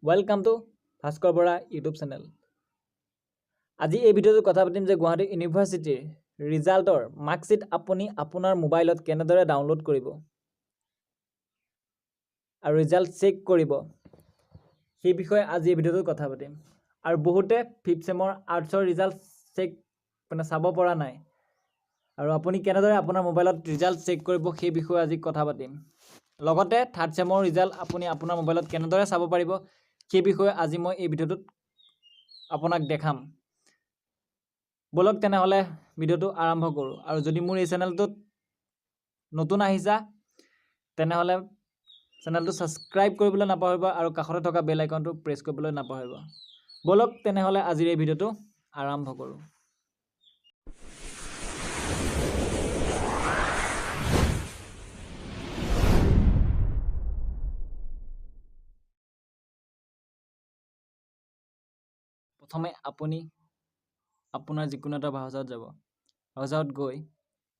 Welcome to Bhaskar Bora YouTube channel. আজি এই ভিডিঅ'টোত কথা পাতিম যে গুৱাহাটী ইউনিভাৰ্চিটিৰ ৰিজাল্টৰ মাৰ্কশ্বিট আপুনি আপোনাৰ মোবাইলত কেনেদৰে ডাউনলোড কৰিব আৰু ৰিজাল্ট চেক কৰিব সেই বিষয়ে আজি এই ভিডিঅ'টোত কথা পাতিম আৰু বহুতে 5th চেমৰ আৰ্টছৰ ৰিজাল্ট চেক চাব পৰা নাই আৰু আপুনি কেনেদৰে আপোনাৰ মোবাইলত ৰিজাল্ট চেক কৰিব সেই বিষয়ে আজি কথা পাতিম লগতে 3rd চেমৰ ৰিজাল্ট আপুনি আপোনাৰ মোবাইলত কেনেদৰে চাব পাৰিব সেই বিষয়ে আজি মই এই ভিডিঅ'টোত আপোনাক দেখাম বলক তেনেহলে ভিডিঅ'টো আৰম্ভ কৰোঁ আৰু যদি মোৰ এই চেনেলটোত নতুন আহিছা তেনেহলে চেনেলটো সাবস্ক্ৰাইব কৰিবলৈ নাপাহৰিবা আৰু কাষতে থকা বেল আইকনটো প্ৰেছ কৰিবলৈ নাপাহৰিবা বলক তেনেহলে আজিৰ এই ভিডিঅ'টো আৰম্ভ কৰোঁ প্ৰথমে আপুনি আপোনাৰ যিকোনো এটা ব্ৰাউজাৰত যাব ব্ৰাউজাৰত গৈ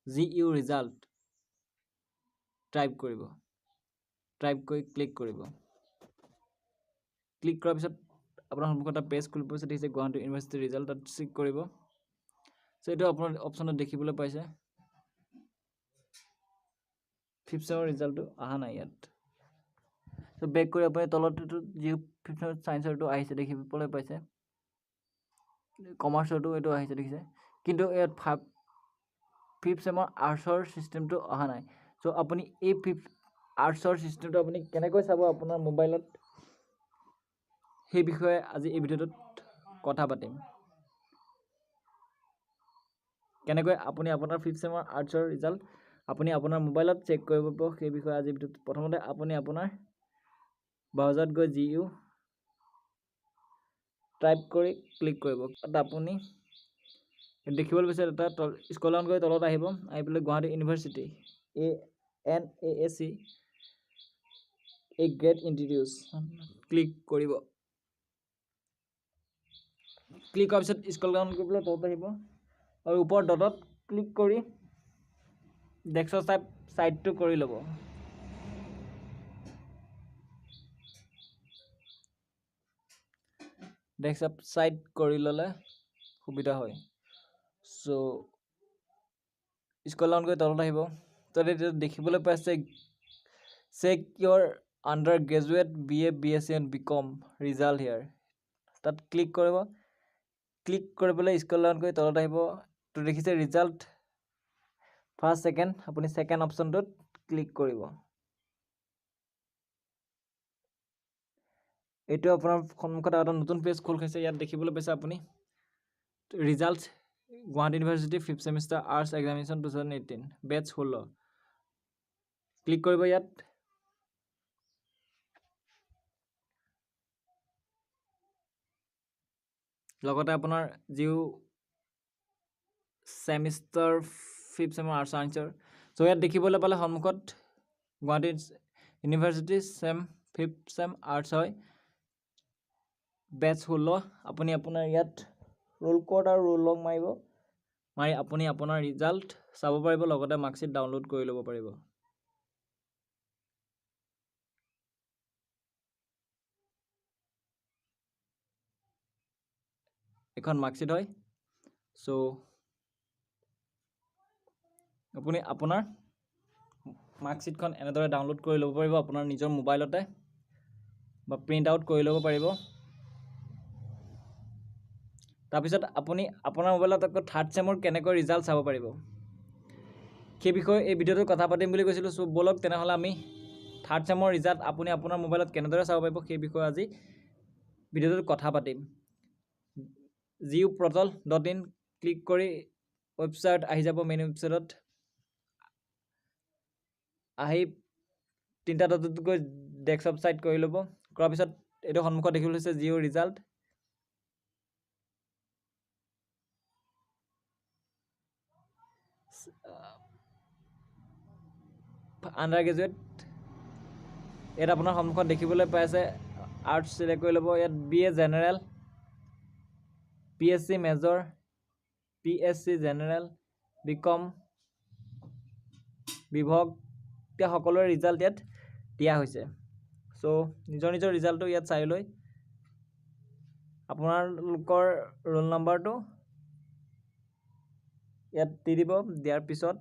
GU ৰিজাল্ট টাইপ কৰিব টাইপ কৰি ক্লিক কৰিব ক্লিক কৰাৰ পিছত আপোনাৰ সন্মুখত এটা পেজ খুলিব পিছত দেখিছে গুৱাহাটী ইউনিভাৰ্চিটি ৰিজাল্ট তাত চেক কৰিব সো এইটো আপোনাৰ অপচনত দেখিবলৈ পাইছে 5th চেমৰ ৰিজাল্টটো অহা নাই ইয়াত সো বেক কৰি আপুনি তলতটো যি 5th চেমৰ সায়েন্সৰটো আহিছে দেখিবলৈ পাইছে কমাৰ্চৰটো এইটো আহিছে দেখিছে কিন্তু ইয়াত 5th চেমৰ আৰ্টছৰ সিস্টেমটো অহা নাই সো আপুনি এই 5th আৰ্টছৰ সিস্টেমটো আপুনি কেনেকৈ চাব আপোনাৰ মোবাইলত সেই বিষয়ে আজি এই ভিডিঅ'টোত কথা পাতিম কেনেকৈ আপুনি আপোনাৰ 5th চেমৰ আৰ্টছৰ ৰিজাল্ট আপুনি আপোনাৰ মোবাইলত চেক কৰিব পাৰিব সেই বিষয়ে আজি ভিডিঅ'ত প্ৰথমতে আপুনি আপোনাৰ ব্ৰাউজাৰত গৈ GU টাইপ কৰি ক্লিক কৰিব তাত আপুনি দেখিবলৈ পাইছে এটা স্ক্ৰল ডাউন কৰি তলত আহিব আহি পেলাই Guwahati university ANAAC A Grade Introduce click কৰিব ক্লিক কৰাৰ পিছত স্ক্ৰল ডাউন কৰি পেলাই তলত আহিব আৰু ওপৰ ডটত ক্লিক কৰি ডেস্কটপ সাইডটো কৰি ল'ব ডেস্কটপ সাইড কৰি ল'লে সুবিধা হয় সো স্ক্ৰল ডাউন কৰি তলত আহিব তলত দেখিবলৈ পাইছে check your under graduate BA BSc and BCom result here তাত ক্লিক কৰিব ক্লিক কৰিবলৈ স্ক্ৰল ডাউন কৰি তলত আহিব তো দেখিছে ৰিজাল্ট ফাৰ্ষ্ট সেকেন্ড আপুনি সেকেন্ড অপচনটোত ক্লিক কৰিব এইটো আপোনাৰ সন্মুখত এটা নতুন পেজ খোল খাইছে ইয়াত দেখিবলৈ পাইছে আপুনি result Guwahati university 5th semester arts examination 2018 বেচ 16 ক্লিক কৰিব ইয়াত লগতে আপোনাৰ জিও সেমিষ্টাৰ 5th চেমৰ আৰ্টছ আনসাৰ সো ইয়াত দেখিবলৈ পালে সন্মুখত গুৱাহাটী ইউনিভাৰ্চিটি 5th চেম আৰ্টছ হয় বেচ 16 আপুনি আপোনাৰ ইয়াত ৰোল কোড আৰু ৰোল লং মাৰিব মাৰি আপুনি আপোনাৰ ৰিজাল্ট চাব পাৰিব লগতে মাৰ্কশ্বিট ডাউনলোড কৰি ল'ব পাৰিব এখন মাৰ্কশ্বিট হয় সো আপুনি আপোনাৰ মাৰ্কশ্বিটখন এনেদৰে ডাউনলোড কৰি ল'ব পাৰিব আপোনাৰ নিজৰ মোবাইলতে বা প্ৰিন্ট আউট কৰি ল'ব পাৰিব তাৰপিছত আপুনি আপোনাৰ মোবাইলত আকৌ 3rd চেমৰ কেনেকৈ ৰিজাল্ট চাব পাৰিব সেই বিষয়ে এই ভিডিঅ'টোত কথা পাতিম বুলি কৈছিলোঁ সো বলক তেনেহলে আমি 3rd চেমৰ ৰিজাল্ট আপুনি আপোনাৰ মোবাইলত কেনেদৰে চাব পাৰিব সেই বিষয়ে আজি ভিডিঅ'টোত কথা পাতিম guportal.in ক্লিক কৰি ৱেবছাইট আহি যাব মেইন ৱেবছাইটত আহি তিনটা ডটত গৈ ডেস্কটপ সাইড কৰি ল'ব কৰাৰ পিছত এইটো সন্মুখত দেখিবলৈ হৈছে জিও ৰিজাল্ট আন্ডাৰ গ্ৰেজুৱেট ইয়াত আপোনাৰ সন্মুখত দেখিবলৈ পাইছে আৰ্টছ সিলেক্ট কৰি ল'ব ইয়াত BA general PSC major PSC general BCom বিভাগ সকলোৰে ৰিজাল্ট ইয়াত দিয়া হৈছে সো নিজৰ নিজৰ ৰিজাল্টটো ইয়াত চাই লৈ আপোনালোকৰ ৰোল নম্বৰটো ইয়াত দি দিব। দিয়াৰ পিছত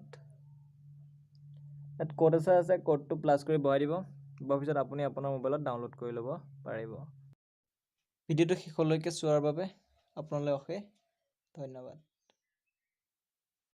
ইয়াত কোড আছে কোডটো প্লাছ কৰি বহাই দিব। বহাৰ পিছত আপুনি আপোনাৰ মোবাইলত ডাউনলোড কৰি ল'ব পাৰিব। ভিডিঅ'টো শেষলৈকে চোৱাৰ বাবে আপোনালৈ অশেষ ধন্যবাদ।